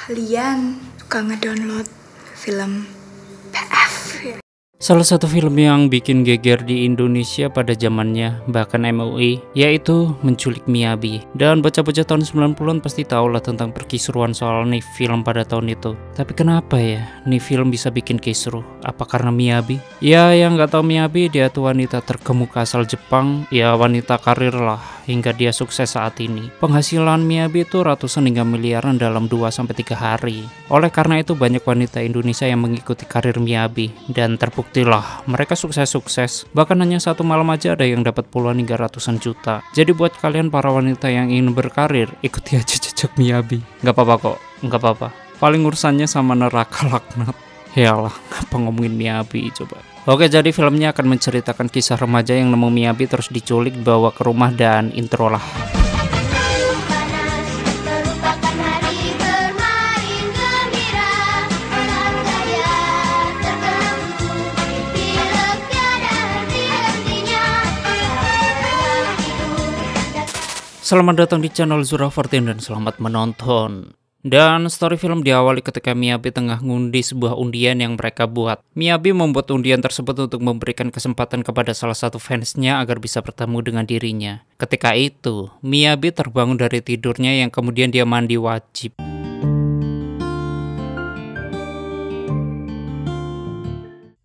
Kalian suka ngedownload film PF ya? Salah satu film yang bikin geger di Indonesia pada zamannya, bahkan MUI, yaitu Menculik Miyabi. Dan bocah-bocah tahun 90-an pasti tahu lah tentang perkisruhan soal nih film pada tahun itu. Tapi kenapa ya nih film bisa bikin kisruh? Apa karena Miyabi? Ya, yang nggak tahu Miyabi, dia tuh wanita terkemuka asal Jepang, ya wanita karir lah, hingga dia sukses saat ini. Penghasilan Miyabi itu ratusan hingga miliaran dalam 2-3 hari. Oleh karena itu banyak wanita Indonesia yang mengikuti karir Miyabi, dan terbuktilah mereka sukses-sukses. Bahkan hanya satu malam aja ada yang dapat puluhan hingga ratusan juta. Jadi buat kalian para wanita yang ingin berkarir, ikuti aja jejak Miyabi. Nggak apa-apa kok, nggak apa-apa. Paling urusannya sama neraka laknat. Yalah, apa ngomongin Miyabi coba. Oke, jadi filmnya akan menceritakan kisah remaja yang nemu Miyabi terus diculik, bawa ke rumah, dan intro lah. Selamat datang di channel Zura14 dan selamat menonton. Dan story film diawali ketika Miyabi tengah ngundi sebuah undian yang mereka buat. Miyabi membuat undian tersebut untuk memberikan kesempatan kepada salah satu fansnya agar bisa bertemu dengan dirinya. Ketika itu, Miyabi terbangun dari tidurnya yang kemudian dia mandi wajib.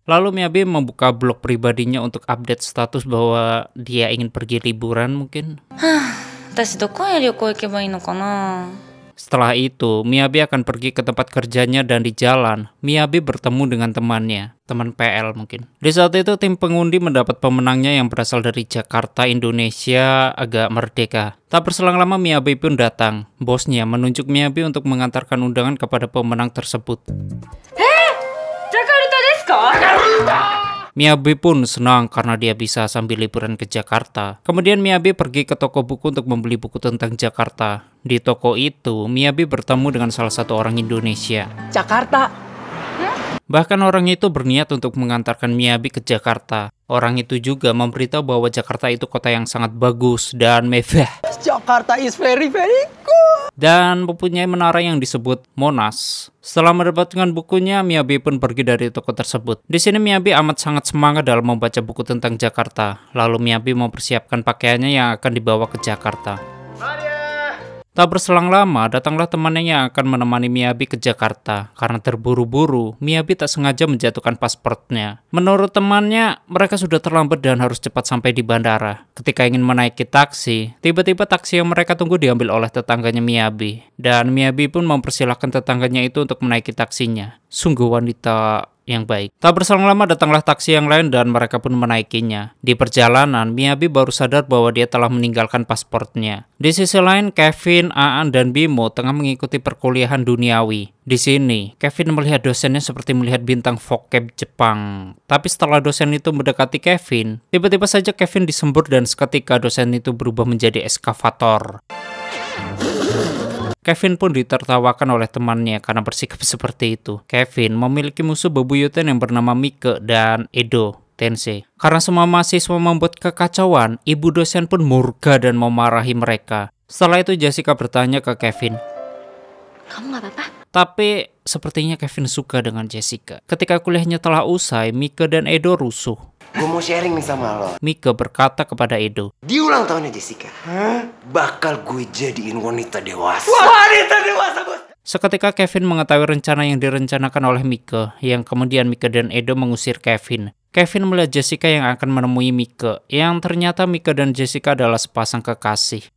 Lalu Miyabi membuka blog pribadinya untuk update status bahwa dia ingin pergi liburan mungkin. Setelah itu, Miyabi akan pergi ke tempat kerjanya dan di jalan, Miyabi bertemu dengan temannya, teman PL mungkin. Di saat itu, tim pengundi mendapat pemenangnya yang berasal dari Jakarta, Indonesia, agak merdeka. Tak berselang lama, Miyabi pun datang. Bosnya menunjuk Miyabi untuk mengantarkan undangan kepada pemenang tersebut. Jakarta desu ka? Miyabi pun senang karena dia bisa sambil liburan ke Jakarta. Kemudian Miyabi pergi ke toko buku untuk membeli buku tentang Jakarta. Di toko itu, Miyabi bertemu dengan salah satu orang Indonesia. Jakarta. Bahkan orang itu berniat untuk mengantarkan Miyabi ke Jakarta. Orang itu juga memberitahu bahwa Jakarta itu kota yang sangat bagus dan mewah. Jakarta is very good. Dan mempunyai menara yang disebut Monas. Setelah mendapatkan bukunya, Miyabi pun pergi dari toko tersebut. Di sini Miyabi amat sangat semangat dalam membaca buku tentang Jakarta. Lalu Miyabi mempersiapkan pakaiannya yang akan dibawa ke Jakarta. Tak berselang lama, datanglah temannya yang akan menemani Miyabi ke Jakarta. Karena terburu-buru, Miyabi tak sengaja menjatuhkan pasportnya. Menurut temannya, mereka sudah terlambat dan harus cepat sampai di bandara. Ketika ingin menaiki taksi, tiba-tiba taksi yang mereka tunggu diambil oleh tetangganya Miyabi. Dan Miyabi pun mempersilahkan tetangganya itu untuk menaiki taksinya. Sungguh wanita yang baik. Tak berselang lama datanglah taksi yang lain dan mereka pun menaikinya. Di perjalanan, Miyabi baru sadar bahwa dia telah meninggalkan pasportnya. Di sisi lain, Kevin, Aan, dan Bimo tengah mengikuti perkuliahan duniawi. Di sini, Kevin melihat dosennya seperti melihat bintang vocab Jepang. Tapi setelah dosen itu mendekati Kevin, tiba-tiba saja Kevin disembur dan seketika dosen itu berubah menjadi eskavator. Kevin pun ditertawakan oleh temannya karena bersikap seperti itu. Kevin memiliki musuh bebuyutan yang bernama Mike dan Edo Tensei. Karena semua mahasiswa membuat kekacauan, ibu dosen pun murka dan memarahi mereka. Setelah itu Jessica bertanya ke Kevin, Kamu gak apa-apa? tapi sepertinya Kevin suka dengan Jessica. Ketika kuliahnya telah usai, Mike dan Edo rusuh. Gue mau sharing nih sama lo. Mike berkata kepada Edo, Di ulang tahunnya Jessica, bakal gue jadiin wanita dewasa. Wanita dewasa, bos. Seketika Kevin mengetahui rencana yang direncanakan oleh Mike, yang kemudian Mike dan Edo mengusir Kevin. Kevin melihat Jessica yang akan menemui Mike, yang ternyata Mike dan Jessica adalah sepasang kekasih.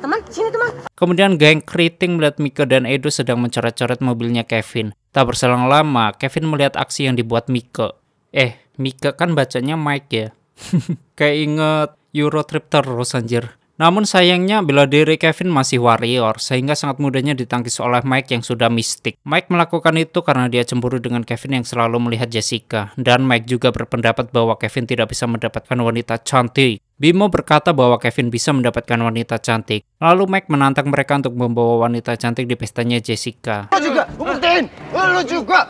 Teman, sini teman. Kemudian geng keriting melihat Mike dan Edo sedang mencoret-coret mobilnya Kevin. Tak berselang lama, Kevin melihat aksi yang dibuat Mike. Mike kan bacanya Mike ya. Kayak inget Eurotrip terus anjir. Namun sayangnya bela diri Kevin masih warrior, sehingga sangat mudahnya ditangkis oleh Mike yang sudah mistik. Mike melakukan itu karena dia cemburu dengan Kevin yang selalu melihat Jessica. Dan Mike juga berpendapat bahwa Kevin tidak bisa mendapatkan wanita cantik. Bimo berkata bahwa Kevin bisa mendapatkan wanita cantik. Lalu Mike menantang mereka untuk membawa wanita cantik di pestanya Jessica. Lo juga, gue buktiin. Lo juga.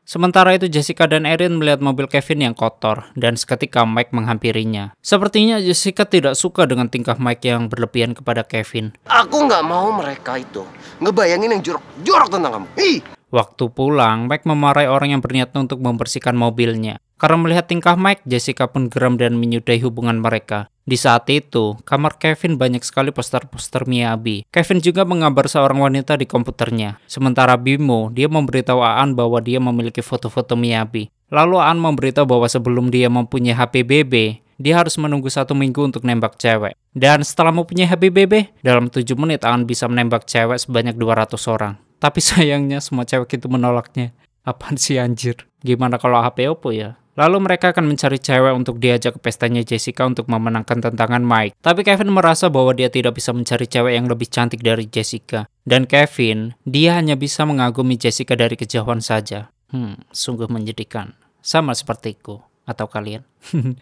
Sementara itu Jessica dan Erin melihat mobil Kevin yang kotor, dan seketika Mike menghampirinya. Sepertinya Jessica tidak suka dengan tingkah Mike yang berlebihan kepada Kevin. Aku nggak mau mereka itu ngebayangin yang jorok-jorok tentang kamu. Ih! Waktu pulang, Mike memarahi orang yang berniat untuk membersihkan mobilnya. Karena melihat tingkah Mike, Jessica pun geram dan menyudahi hubungan mereka. Di saat itu, kamar Kevin banyak sekali poster-poster Miyabi. Kevin juga menggambar seorang wanita di komputernya. Sementara Bimo, dia memberitahu Aan bahwa dia memiliki foto-foto Miyabi. Lalu Aan memberitahu bahwa sebelum dia mempunyai HP BB, dia harus menunggu 1 minggu untuk nembak cewek. Dan setelah mempunyai HP BB, dalam 7 menit Aan bisa menembak cewek sebanyak 200 orang. Tapi sayangnya semua cewek itu menolaknya. Apaan sih anjir? Gimana kalau HP Oppo ya? Lalu mereka akan mencari cewek untuk diajak ke pestanya Jessica untuk memenangkan tantangan Mike. Tapi Kevin merasa bahwa dia tidak bisa mencari cewek yang lebih cantik dari Jessica. Dan Kevin, dia hanya bisa mengagumi Jessica dari kejauhan saja. Sungguh menyedihkan. Sama sepertiku. Atau kalian?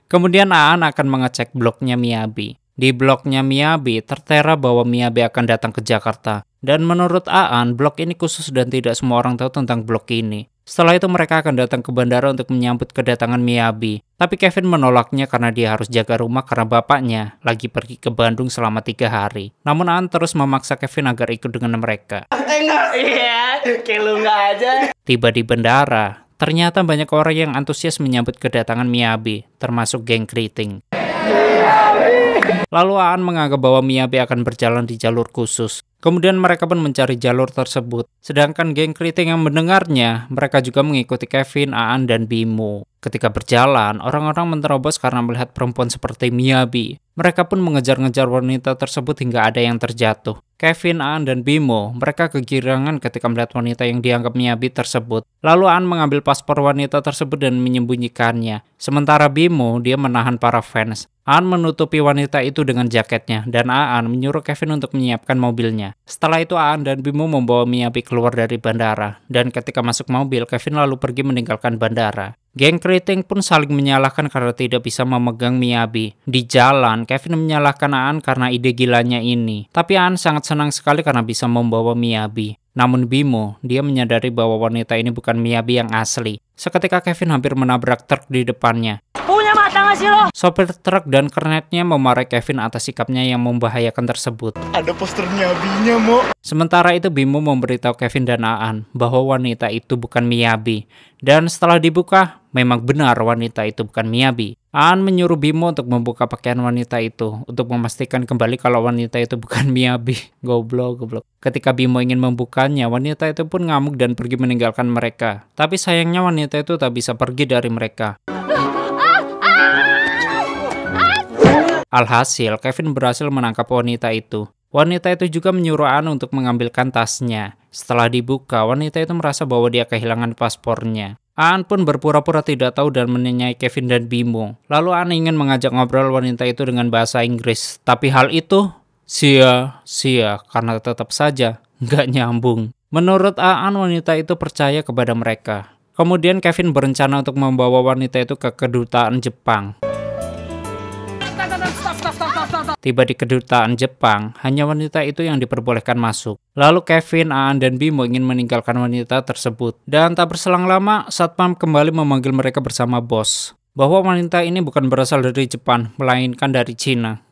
Kemudian Aan akan mengecek blognya Miyabi. Di blognya Miyabi, tertera bahwa Miyabi akan datang ke Jakarta. Dan menurut Aan, blog ini khusus dan tidak semua orang tahu tentang blog ini. Setelah itu mereka akan datang ke bandara untuk menyambut kedatangan Miyabi. Tapi Kevin menolaknya karena dia harus jaga rumah karena bapaknya lagi pergi ke Bandung selama 3 hari. Namun Aan terus memaksa Kevin agar ikut dengan mereka. Enggak, iya, kayak lu nggak aja. Tiba di bandara, ternyata banyak orang yang antusias menyambut kedatangan Miyabi, termasuk geng keriting. Lalu Aan menganggap bahwa Miyabi akan berjalan di jalur khusus. Kemudian mereka pun mencari jalur tersebut. Sedangkan geng keriting yang mendengarnya, mereka juga mengikuti Kevin, Aan, dan Bimo. Ketika berjalan, orang-orang menerobos karena melihat perempuan seperti Miyabi. Mereka pun mengejar-ngejar wanita tersebut hingga ada yang terjatuh. Kevin, Aan, dan Bimo, mereka kegirangan ketika melihat wanita yang dianggap Miyabi tersebut. Lalu Aan mengambil paspor wanita tersebut dan menyembunyikannya. Sementara Bimo, dia menahan para fans. Aan menutupi wanita itu dengan jaketnya, dan Aan menyuruh Kevin untuk menyiapkan mobilnya. Setelah itu Aan dan Bimo membawa Miyabi keluar dari bandara. Dan ketika masuk mobil, Kevin lalu pergi meninggalkan bandara. Geng keriting pun saling menyalahkan karena tidak bisa memegang Miyabi. Di jalan, Kevin menyalahkan Aan karena ide gilanya ini. Tapi Aan sangat senang sekali karena bisa membawa Miyabi. Namun Bimo, dia menyadari bahwa wanita ini bukan Miyabi yang asli. Seketika Kevin hampir menabrak truk di depannya. Punya mata nggak sih lo? Sopir truk dan kernetnya memarahi Kevin atas sikapnya yang membahayakan tersebut. Ada poster Miyabinya, Mo. Sementara itu Bimo memberitahu Kevin dan Aan bahwa wanita itu bukan Miyabi. Dan setelah dibuka, memang benar wanita itu bukan Miyabi. Aan menyuruh Bimo untuk membuka pakaian wanita itu untuk memastikan kembali kalau wanita itu bukan Miyabi. Goblok. Ketika Bimo ingin membukanya, wanita itu pun ngamuk dan pergi meninggalkan mereka. Tapi sayangnya wanita itu tak bisa pergi dari mereka. Alhasil, Kevin berhasil menangkap wanita itu. Wanita itu juga menyuruh Aan untuk mengambilkan tasnya. Setelah dibuka, wanita itu merasa bahwa dia kehilangan paspornya. Aan pun berpura-pura tidak tahu dan menanyai Kevin dan Bimo. Lalu Aan ingin mengajak ngobrol wanita itu dengan bahasa Inggris. Tapi hal itu sia-sia karena tetap saja nggak nyambung. Menurut Aan, wanita itu percaya kepada mereka. Kemudian Kevin berencana untuk membawa wanita itu ke kedutaan Jepang. Tiba di kedutaan Jepang, hanya wanita itu yang diperbolehkan masuk. Lalu Kevin, Aan, dan Bimo ingin meninggalkan wanita tersebut. Dan tak berselang lama, Satpam kembali memanggil mereka bersama bos. Bahwa wanita ini bukan berasal dari Jepang, melainkan dari Cina.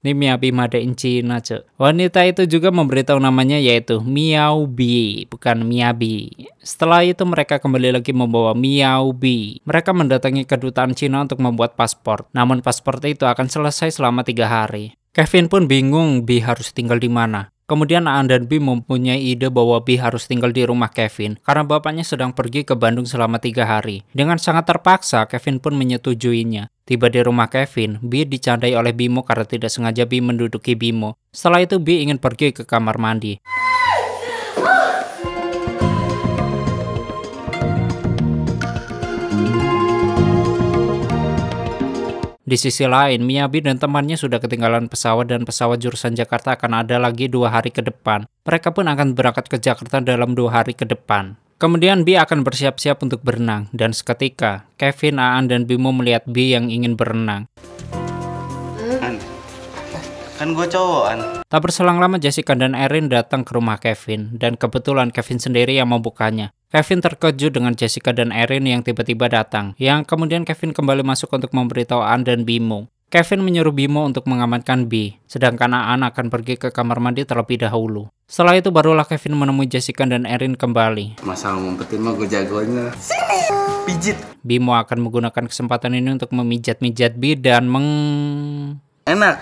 Ini Miyabi made in Cina, cek. Wanita itu juga memberitahu namanya yaitu Miyabi, bukan Miyabi. Setelah itu mereka kembali lagi membawa Miyabi. Mereka mendatangi kedutaan Cina untuk membuat paspor. Namun paspor itu akan selesai selama 3 hari. Kevin pun bingung Bi harus tinggal di mana. Kemudian Aan dan Bi mempunyai ide bahwa Bi harus tinggal di rumah Kevin karena bapaknya sedang pergi ke Bandung selama 3 hari. Dengan sangat terpaksa, Kevin pun menyetujuinya. Tiba di rumah Kevin, Bi dicandai oleh Bimo karena tidak sengaja Bi menduduki Bimo. Setelah itu Bi ingin pergi ke kamar mandi. Di sisi lain, Miyabi dan temannya sudah ketinggalan pesawat dan pesawat jurusan Jakarta akan ada lagi 2 hari ke depan. Mereka pun akan berangkat ke Jakarta dalam 2 hari ke depan. Kemudian Bi akan bersiap-siap untuk berenang, dan seketika Kevin, Aan, dan Bimo melihat Bi yang ingin berenang. Kan gue cowok, An. Tak berselang lama Jessica dan Erin datang ke rumah Kevin, dan kebetulan Kevin sendiri yang membukanya. Kevin terkejut dengan Jessica dan Erin yang tiba-tiba datang, yang kemudian Kevin kembali masuk untuk memberitahu Aan dan Bimo. Kevin menyuruh Bimo untuk mengamankan B, sedangkan Aan akan pergi ke kamar mandi terlebih dahulu. Setelah itu barulah Kevin menemui Jessica dan Erin kembali. Masalah ngumpetin mah gue jagonya. Sini, pijit. Bimo akan menggunakan kesempatan ini untuk memijat-mijat B dan Enak.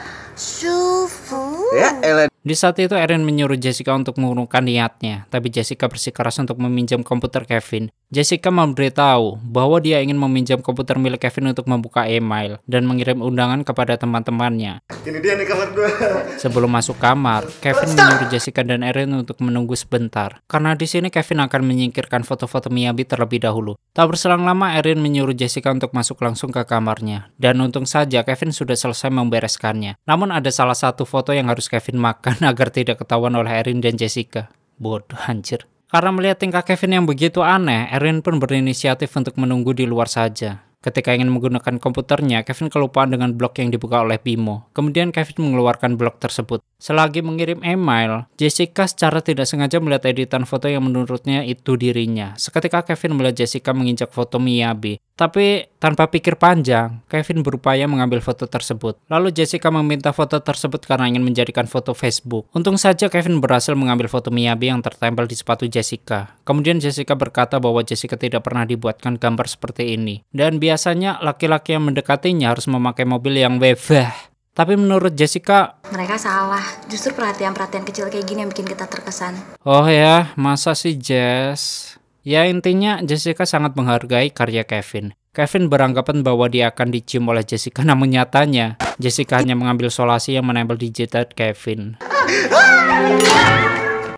Ya, elah. Di saat itu Erin menyuruh Jessica untuk mengurungkan niatnya, tapi Jessica bersikeras untuk meminjam komputer Kevin. Jessica memberitahu bahwa dia ingin meminjam komputer milik Kevin untuk membuka email dan mengirim undangan kepada teman-temannya. Ini dia nih kamar gue. Sebelum masuk kamar, Kevin menyuruh Jessica dan Erin untuk menunggu sebentar, karena di sini Kevin akan menyingkirkan foto-foto Miyabi terlebih dahulu. Tak berselang lama, Erin menyuruh Jessica untuk masuk langsung ke kamarnya, dan untung saja Kevin sudah selesai membereskannya. Namun ada salah satu foto yang harus Kevin makan agar tidak ketahuan oleh Erin dan Jessica. Bodoh anjir. Karena melihat tingkah Kevin yang begitu aneh, Erin pun berinisiatif untuk menunggu di luar saja. Ketika ingin menggunakan komputernya, Kevin kelupaan dengan blog yang dibuka oleh Bimo. Kemudian Kevin mengeluarkan blog tersebut. Selagi mengirim email, Jessica secara tidak sengaja melihat editan foto yang menurutnya itu dirinya. Seketika Kevin melihat Jessica menginjak foto Miyabi. Tapi tanpa pikir panjang, Kevin berupaya mengambil foto tersebut. Lalu Jessica meminta foto tersebut karena ingin menjadikan foto Facebook. Untung saja Kevin berhasil mengambil foto Miyabi yang tertempel di sepatu Jessica. Kemudian Jessica berkata bahwa Jessica tidak pernah dibuatkan gambar seperti ini. Dan biasanya laki-laki yang mendekatinya harus memakai mobil yang mewah. Tapi menurut Jessica, Mereka salah. Justru perhatian-perhatian kecil kayak gini yang bikin kita terkesan. oh ya, masa sih Jess? Ya intinya Jessica sangat menghargai karya Kevin. Kevin beranggapan bahwa dia akan dicium oleh Jessica, namun nyatanya Jessica hanya mengambil solasi yang menempel di jidat Kevin.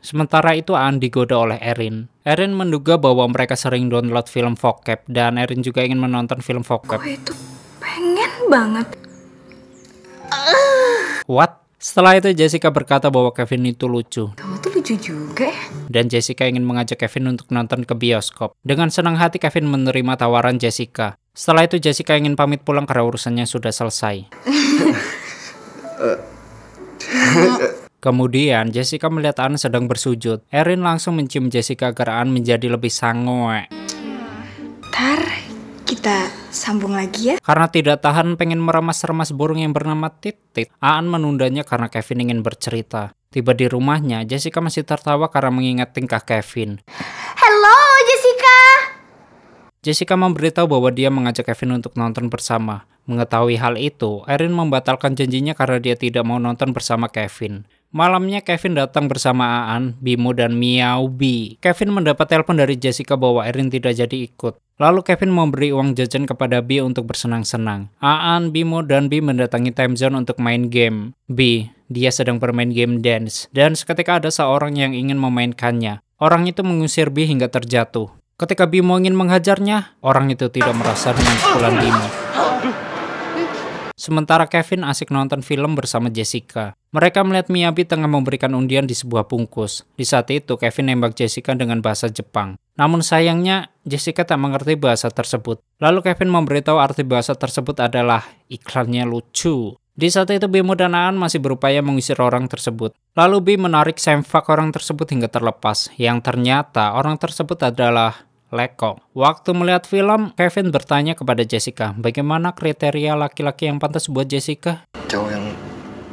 Sementara itu Aan digoda oleh Erin. Erin menduga bahwa mereka sering download film vocab dan Erin juga ingin menonton film vocab. Gue itu pengen banget. What? Setelah itu Jessica berkata bahwa Kevin itu lucu. Kamu tuh lucu juga ya. Dan Jessica ingin mengajak Kevin untuk nonton ke bioskop. Dengan senang hati Kevin menerima tawaran Jessica. Setelah itu Jessica ingin pamit pulang karena urusannya sudah selesai. Kemudian Jessica melihat Aan sedang bersujud. Erin langsung mencium Jessica agar Aan menjadi lebih sangoe. Ntar kita sambung lagi ya. Karena tidak tahan pengen meremas-remas burung yang bernama Titit, Aan menundanya karena Kevin ingin bercerita. Tiba di rumahnya, Jessica masih tertawa karena mengingat tingkah Kevin. Hello Jessica. Jessica memberitahu bahwa dia mengajak Kevin untuk nonton bersama. Mengetahui hal itu, Erin membatalkan janjinya karena dia tidak mau nonton bersama Kevin. Malamnya Kevin datang bersama Aan, Bimo, dan Miyabi. Kevin mendapat telepon dari Jessica bahwa Erin tidak jadi ikut. Lalu Kevin memberi uang jajan kepada B untuk bersenang-senang. Aan, Bimo, dan B mendatangi time zone untuk main game. B, dia sedang bermain game dance. Dan seketika ada seorang yang ingin memainkannya. Orang itu mengusir B hingga terjatuh. Ketika Bimo ingin menghajarnya, orang itu tidak merasa dengan pukulan Bimo. Sementara Kevin asik nonton film bersama Jessica. Mereka melihat Miyabi tengah memberikan undian di sebuah bungkus. Di saat itu, Kevin nembak Jessica dengan bahasa Jepang. Namun sayangnya, Jessica tak mengerti bahasa tersebut. Lalu Kevin memberitahu arti bahasa tersebut adalah iklannya lucu. Di saat itu, Bimo dan Aan masih berupaya mengusir orang tersebut. Lalu B menarik sempak orang tersebut hingga terlepas. Yang ternyata orang tersebut adalah Lekong. Waktu melihat film, Kevin bertanya kepada Jessica, bagaimana kriteria laki-laki yang pantas buat Jessica? Cowok yang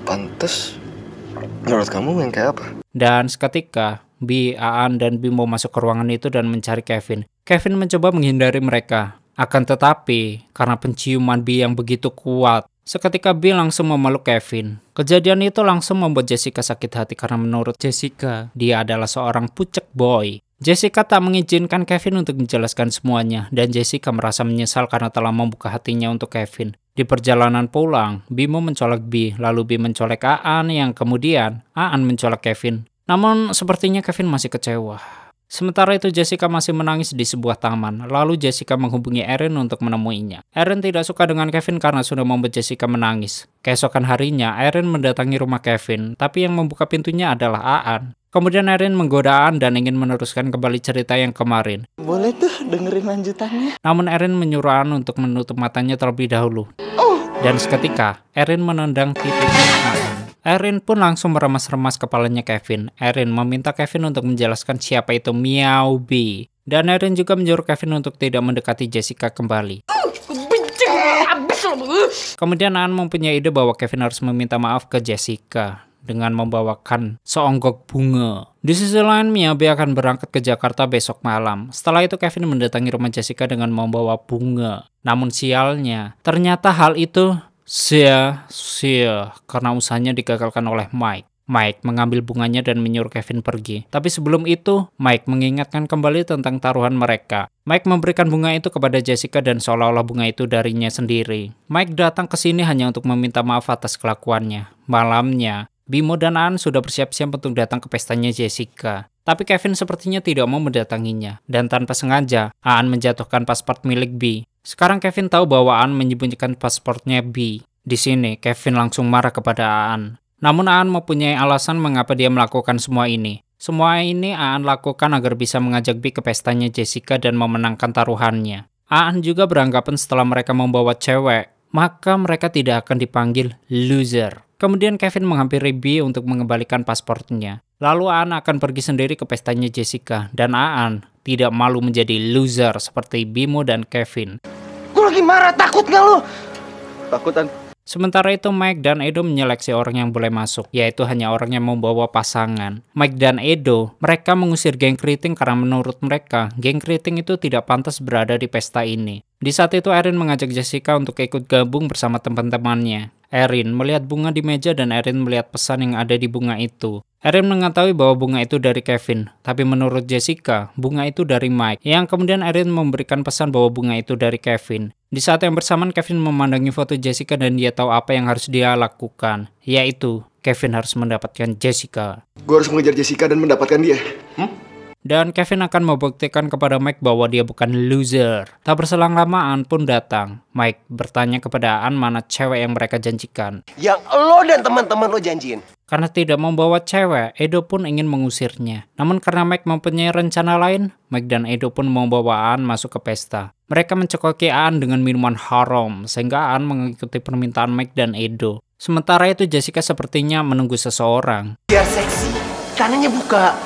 pantas menurut kamu yang kayak apa? Dan seketika, B, Aan, dan Bimo masuk ke ruangan itu dan mencari Kevin. Kevin mencoba menghindari mereka. Akan tetapi, karena penciuman B yang begitu kuat, seketika B langsung memeluk Kevin. Kejadian itu langsung membuat Jessica sakit hati karena menurut Jessica, dia adalah seorang pucek boy. Jessica tak mengizinkan Kevin untuk menjelaskan semuanya, dan Jessica merasa menyesal karena telah membuka hatinya untuk Kevin. Di perjalanan pulang, Bimo mencolek B, lalu B mencolek Aan, yang kemudian Aan mencolek Kevin. Namun sepertinya Kevin masih kecewa. Sementara itu Jessica masih menangis di sebuah taman, lalu Jessica menghubungi Erin untuk menemuinya. Erin tidak suka dengan Kevin karena sudah membuat Jessica menangis. Keesokan harinya, Erin mendatangi rumah Kevin, tapi yang membuka pintunya adalah Aan. Kemudian Erin menggoda Aan dan ingin meneruskan kembali cerita yang kemarin. Boleh tuh dengerin lanjutannya. Namun Erin menyuruh Aan untuk menutup matanya terlebih dahulu. Dan seketika, Erin menendang titiknya Aan. Erin pun langsung meremas-remas kepalanya Kevin. Erin meminta Kevin untuk menjelaskan siapa itu Meow B. Dan Erin juga menyuruh Kevin untuk tidak mendekati Jessica kembali. Kemudian Aan mempunyai ide bahwa Kevin harus meminta maaf ke Jessica dengan membawakan seonggok bunga. Di sisi lain, Meow B akan berangkat ke Jakarta besok malam. Setelah itu Kevin mendatangi rumah Jessica dengan membawa bunga. Namun sialnya, ternyata hal itu sia-sia karena usahanya digagalkan oleh Mike. Mike mengambil bunganya dan menyuruh Kevin pergi. Tapi sebelum itu, Mike mengingatkan kembali tentang taruhan mereka. Mike memberikan bunga itu kepada Jessica dan seolah-olah bunga itu darinya sendiri. Mike datang ke sini hanya untuk meminta maaf atas kelakuannya. Malamnya, Bimo dan Aan sudah bersiap-siap untuk datang ke pestanya Jessica. Tapi Kevin sepertinya tidak mau mendatanginya. Dan tanpa sengaja, Aan menjatuhkan paspor milik B. Sekarang Kevin tahu bahwa Aan menyembunyikan pasportnya B. Di sini, Kevin langsung marah kepada Aan. Namun Aan mempunyai alasan mengapa dia melakukan semua ini. Semua ini Aan lakukan agar bisa mengajak B ke pestanya Jessica dan memenangkan taruhannya. Aan juga beranggapan setelah mereka membawa cewek, maka mereka tidak akan dipanggil loser. Kemudian Kevin menghampiri B untuk mengembalikan pasportnya. Lalu Aan akan pergi sendiri ke pestanya Jessica. Dan Aan tidak malu menjadi loser seperti Bimo dan Kevin. Gue lagi marah, takut nggak lo? Takutan. Sementara itu Mike dan Edo menyeleksi orang yang boleh masuk, yaitu hanya orang yang membawa pasangan. Mike dan Edo, mereka mengusir geng keriting karena menurut mereka, geng keriting itu tidak pantas berada di pesta ini. Di saat itu Erin mengajak Jessica untuk ikut gabung bersama teman-temannya. Erin melihat bunga di meja dan Erin melihat pesan yang ada di bunga itu. Erin mengetahui bahwa bunga itu dari Kevin, tapi menurut Jessica, bunga itu dari Mike, yang kemudian Erin memberikan pesan bahwa bunga itu dari Kevin. Di saat yang bersamaan Kevin memandangi foto Jessica dan dia tahu apa yang harus dia lakukan, yaitu Kevin harus mendapatkan Jessica. Gue harus mengejar Jessica dan mendapatkan dia. Dan Kevin akan membuktikan kepada Mike bahwa dia bukan loser. Tak berselang lama Aan pun datang. Mike bertanya kepada Aan mana cewek yang mereka janjikan. Yang lo dan teman-teman lo janjiin. Karena tidak membawa cewek, Edo pun ingin mengusirnya. Namun karena Mike mempunyai rencana lain, Mike dan Edo pun membawa Aan masuk ke pesta. Mereka mencekoki Aan dengan minuman haram, sehingga Aan mengikuti permintaan Mike dan Edo. Sementara itu Jessica sepertinya menunggu seseorang. Biar seksi, kanannya buka.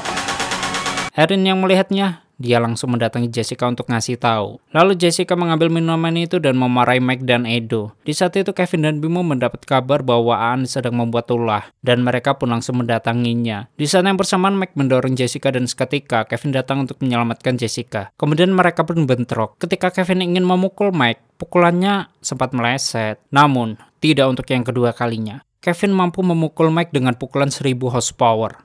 Erin yang melihatnya, dia langsung mendatangi Jessica untuk ngasih tahu. Lalu Jessica mengambil minuman itu dan memarahi Mike dan Edo. Di saat itu Kevin dan Bimo mendapat kabar bahwa Aan sedang membuat ulah, dan mereka pun langsung mendatanginya. Di saat yang bersamaan Mike mendorong Jessica dan seketika Kevin datang untuk menyelamatkan Jessica. Kemudian mereka pun bentrok. Ketika Kevin ingin memukul Mike, pukulannya sempat meleset. Namun, tidak untuk yang kedua kalinya. Kevin mampu memukul Mike dengan pukulan 1000 horsepower.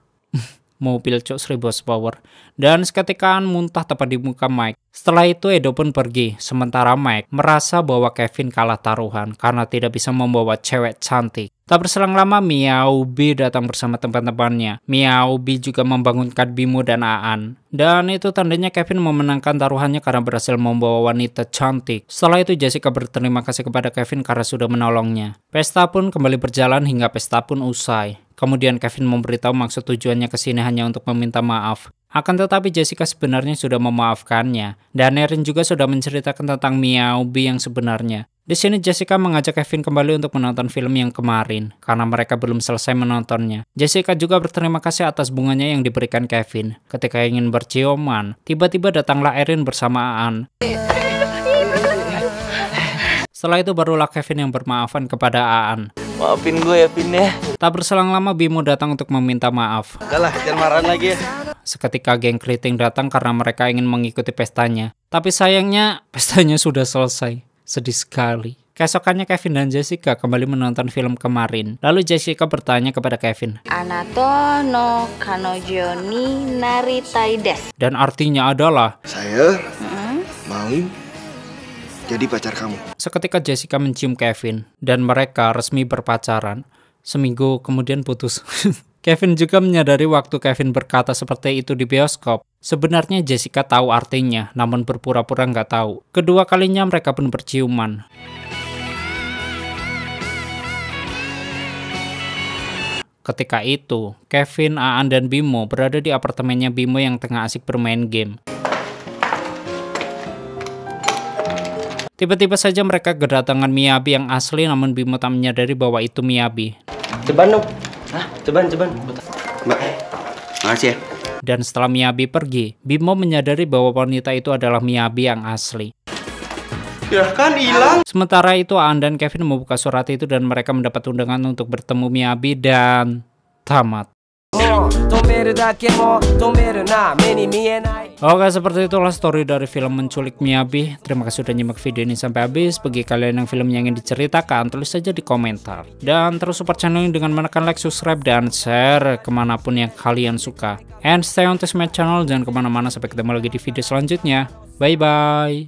Mobil cok 1000 horsepower. Dan seketika Aan muntah tepat di muka Mike. Setelah itu Edo pun pergi. Sementara Mike merasa bahwa Kevin kalah taruhan karena tidak bisa membawa cewek cantik. Tak berselang lama Meow B datang bersama teman-temannya. Meow B juga membangunkan Bimo dan Aan. Dan itu tandanya Kevin memenangkan taruhannya karena berhasil membawa wanita cantik. Setelah itu Jessica berterima kasih kepada Kevin karena sudah menolongnya. Pesta pun kembali berjalan hingga pesta pun usai. Kemudian Kevin memberitahu maksud tujuannya ke sini hanya untuk meminta maaf. Akan tetapi Jessica sebenarnya sudah memaafkannya. Dan Erin juga sudah menceritakan tentang Meow B yang sebenarnya. Di sini Jessica mengajak Kevin kembali untuk menonton film yang kemarin karena mereka belum selesai menontonnya. Jessica juga berterima kasih atas bunganya yang diberikan Kevin. Ketika ingin berciuman, tiba-tiba datanglah Erin bersama Aan. Setelah itu barulah Kevin yang bermaafan kepada Aan. Maafin gue ya, Vin ya. Tak berselang lama Bimo datang untuk meminta maaf. Udah lah, jangan marahan lagi ya. Seketika geng keriting datang karena mereka ingin mengikuti pestanya. Tapi sayangnya, pestanya sudah selesai. Sedih sekali. Keesokannya Kevin dan Jessica kembali menonton film kemarin. Lalu Jessica bertanya kepada Kevin. Anato no kanojo ni naritai desu. Dan artinya adalah, Saya mau jadi pacar kamu. seketika Jessica mencium Kevin. Dan mereka resmi berpacaran. Seminggu kemudian putus. Kevin juga menyadari waktu Kevin berkata seperti itu di bioskop. Sebenarnya Jessica tahu artinya, namun berpura-pura nggak tahu. Kedua kalinya mereka pun berciuman. Ketika itu, Kevin, Aan, dan Bimo berada di apartemennya Bimo yang tengah asik bermain game. Tiba-tiba saja mereka kedatangan Miyabi yang asli, namun Bimo tak menyadari bahwa itu Miyabi. Di Bandung. Coba. Mbak, makasih ya. Dan setelah Miyabi pergi, Bimo menyadari bahwa wanita itu adalah Miyabi yang asli. Ya kan hilang. Sementara itu Aan dan Kevin membuka surat itu dan mereka mendapat undangan untuk bertemu Miyabi dan tamat. Oke, seperti itulah story dari film Menculik Miyabi. Terima kasih sudah nyimak video ini sampai habis. Bagi kalian yang filmnya ingin diceritakan, tulis saja di komentar. Dan terus support channel ini dengan menekan like, subscribe, dan share kemanapun yang kalian suka. And stay on this my channel, jangan kemana-mana, sampai ketemu lagi di video selanjutnya. Bye-bye.